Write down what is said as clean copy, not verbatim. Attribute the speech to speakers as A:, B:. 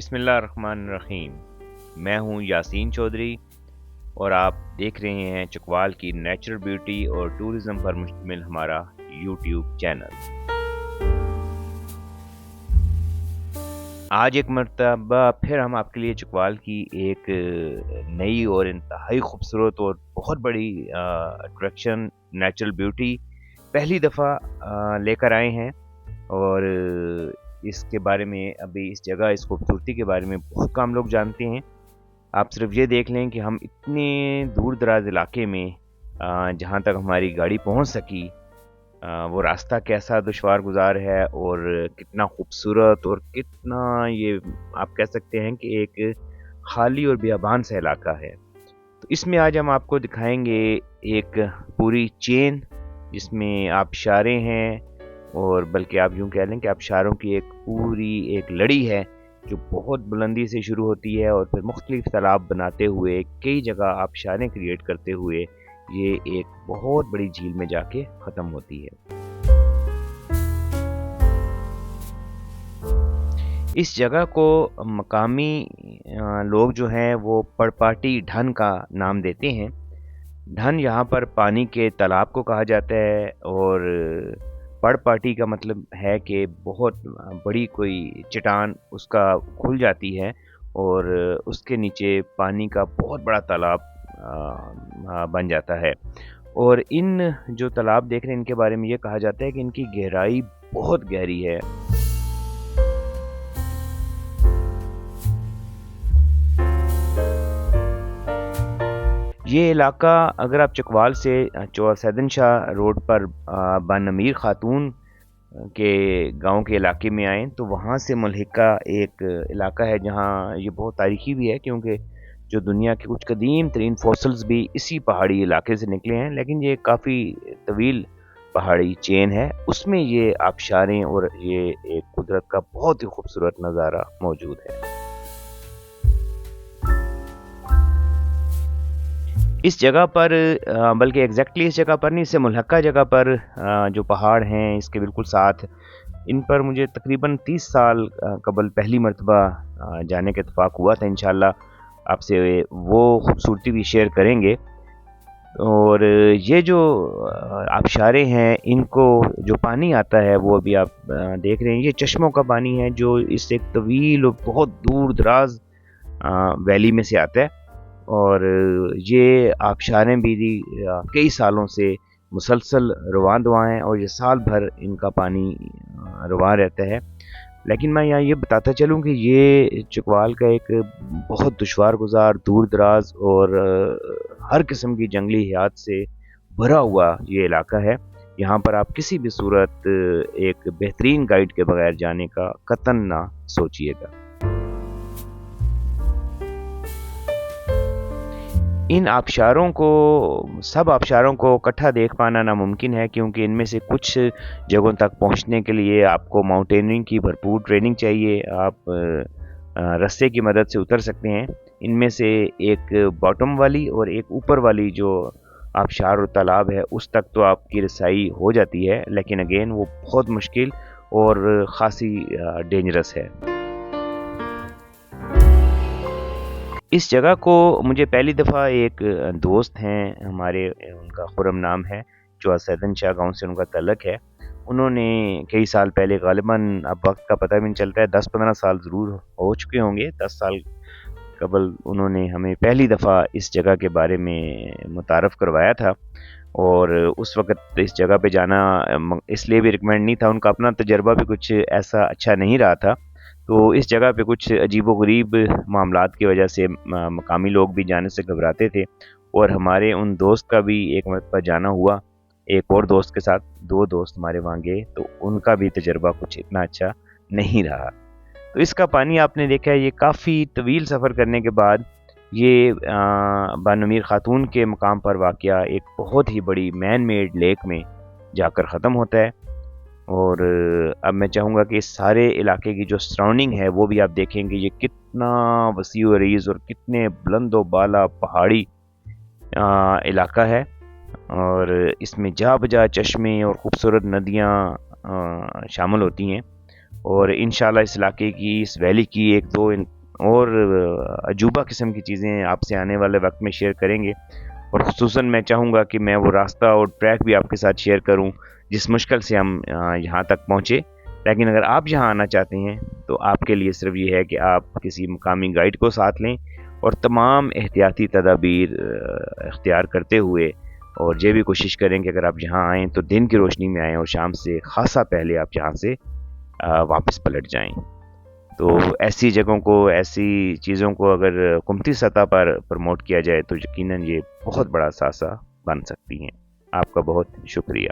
A: बिस्मिल्लाहिर्रहमानिर्रहीम। मैं हूं यासीन चौधरी और आप देख रहे हैं चकवाल की नेचुरल ब्यूटी और टूरिज़म पर मुश्तमिल हमारा यूट्यूब चैनल। आज एक मरतबा फिर हम आपके लिए चकवाल की एक नई और इंतहाई खूबसूरत और बहुत बड़ी अट्रैक्शन नेचुरल ब्यूटी पहली दफ़ा लेकर आए हैं और इसके बारे में अभी इस जगह इस खूबसूरती के बारे में बहुत कम लोग जानते हैं। आप सिर्फ ये देख लें कि हम इतने दूर दराज इलाके में जहाँ तक हमारी गाड़ी पहुँच सकी वो रास्ता कैसा दुश्वार गुजार है और कितना खूबसूरत और कितना ये आप कह सकते हैं कि एक खाली और बियाबान सा इलाका है। तो इसमें आज हम आपको दिखाएंगे एक पूरी चेन जिसमें आबशारें हैं और बल्कि आप यूँ कह लें कि आबशारों की एक पूरी एक लड़ी है जो बहुत बुलंदी से शुरू होती है और फिर मुख्तलिफ तालाब बनाते हुए कई जगह आबशारें क्रिएट करते हुए ये एक बहुत बड़ी झील में जाके ख़त्म होती है। इस जगह को मकामी लोग जो हैं वो पड़पाटी ढन का नाम देते हैं। ढन यहाँ पर पानी के तालाब को कहा जाता है और पड़पाटी का मतलब है कि बहुत बड़ी कोई चट्टान उसका खुल जाती है और उसके नीचे पानी का बहुत बड़ा तालाब बन जाता है। और इन जो तालाब देख रहे हैं इनके बारे में ये कहा जाता है कि इनकी गहराई बहुत गहरी है। ये इलाका अगर आप चकवाल से सैदन शाह रोड पर बानमीर खातून के गांव के इलाके में आएँ तो वहाँ से मुल्हिका एक इलाका है जहाँ ये बहुत तारीखी भी है क्योंकि जो दुनिया के कुछ कदीम तरीन फॉसिल्स भी इसी पहाड़ी इलाके से निकले हैं। लेकिन ये काफ़ी तवील पहाड़ी चेन है, उसमें ये आबशारें और ये एक कुदरत का बहुत ही खूबसूरत नज़ारा मौजूद है। इस जगह पर बल्कि एग्जैक्टली इस जगह पर नहीं, इससे मुल्हका जगह पर जो पहाड़ हैं इसके बिल्कुल साथ, इन पर मुझे तकरीबन 30 साल कबल पहली मरतबा जाने का इत्तेफाक हुआ था। इंशाल्लाह आपसे वो खूबसूरती भी शेयर करेंगे। और ये जो आबशारें हैं इनको जो पानी आता है वो अभी आप देख रहे हैं, ये चश्मों का पानी है जो इस एक तवील और बहुत दूर दराज वैली में से आता है। और ये आबशारें भी कई सालों से मुसलसल रवां दवा हैं और ये साल भर इनका पानी रवां रहता है। लेकिन मैं यहाँ ये बताता चलूँ कि ये चकवाल का एक बहुत दुश्वार गुजार, दूर दराज और हर किस्म की जंगली हयात से भरा हुआ ये इलाका है। यहाँ पर आप किसी भी सूरत एक बेहतरीन गाइड के बगैर जाने का कतन ना सोचिएगा। इन आबशारों को, सब आबशारों को इकट्ठा देख पाना नामुमकिन है क्योंकि इनमें से कुछ जगहों तक पहुंचने के लिए आपको माउंटेनियरिंग की भरपूर ट्रेनिंग चाहिए। आप रास्ते की मदद से उतर सकते हैं। इनमें से एक बॉटम वाली और एक ऊपर वाली जो आबशार और तालाब है उस तक तो आपकी रसाई हो जाती है, लेकिन अगेन वो बहुत मुश्किल और ख़ासी डेंजरस है। इस जगह को मुझे पहली दफ़ा एक दोस्त हैं हमारे, उनका खुरम नाम है, जो सैदन शाह गाँव से उनका तल्लक है। उन्होंने कई साल पहले, ग़ालिबन अब वक्त का पता भी नहीं चलता है, 10-15 साल ज़रूर हो चुके होंगे, 10 साल कबल उन्होंने हमें पहली दफ़ा इस जगह के बारे में मुतारफ़ करवाया था। और उस वक़्त इस जगह पे जाना इसलिए भी रिकमेंड नहीं था, उनका अपना तजर्बा भी कुछ ऐसा अच्छा नहीं रहा था। तो इस जगह पे कुछ अजीबोगरीब मामलात की वजह से मकामी लोग भी जाने से घबराते थे और हमारे उन दोस्त का भी एक मरतबा जाना हुआ एक और दोस्त के साथ। 2 दोस्त हमारे वहाँ गए तो उनका भी तजर्बा कुछ इतना अच्छा नहीं रहा। तो इसका पानी आपने देखा है, ये काफ़ी तवील सफ़र करने के बाद ये बानमीर खातून के मकाम पर वाक़या एक बहुत ही बड़ी मैन मेड लेक में जाकर ख़त्म होता है। और अब मैं चाहूँगा कि इस सारे इलाके की जो सराउंडिंग है वो भी आप देखेंगे, ये कितना वसी व अरीज़ और कितने बुलंद व बाला पहाड़ी इलाका है। और इसमें जा बजा चश्मे और ख़ूबसूरत नदियाँ शामिल होती हैं। और इंशाल्लाह इस इलाके की, इस वैली की एक दो اور عجوبہ قسم کی چیزیں آپ سے آنے والے وقت میں شیئر کریں گے، اور خصوصاً میں چاہوں گا کہ میں وہ راستہ اور ٹریک بھی آپ کے ساتھ شیئر کروں جس مشکل سے ہم یہاں تک پہنچے۔ لیکن اگر آپ یہاں آنا چاہتے ہیں تو آپ کے لیے صرف یہ ہے کہ آپ کسی مقامی گائیڈ کو ساتھ لیں اور تمام احتیاطی تدابیر اختیار کرتے ہوئے، اور یہ بھی کوشش کریں کہ اگر آپ یہاں آئیں تو دن کی روشنی میں آئیں اور شام سے خاصا پہلے آپ یہاں سے واپس پلٹ جائیں۔ تو ایسی جگہوں کو، ایسی چیزوں کو اگر قومی سطح پر پروموٹ کیا جائے تو یقیناً یہ بہت بڑا ثاثہ بن سکتی ہیں۔ آپ کا بہت شکریہ۔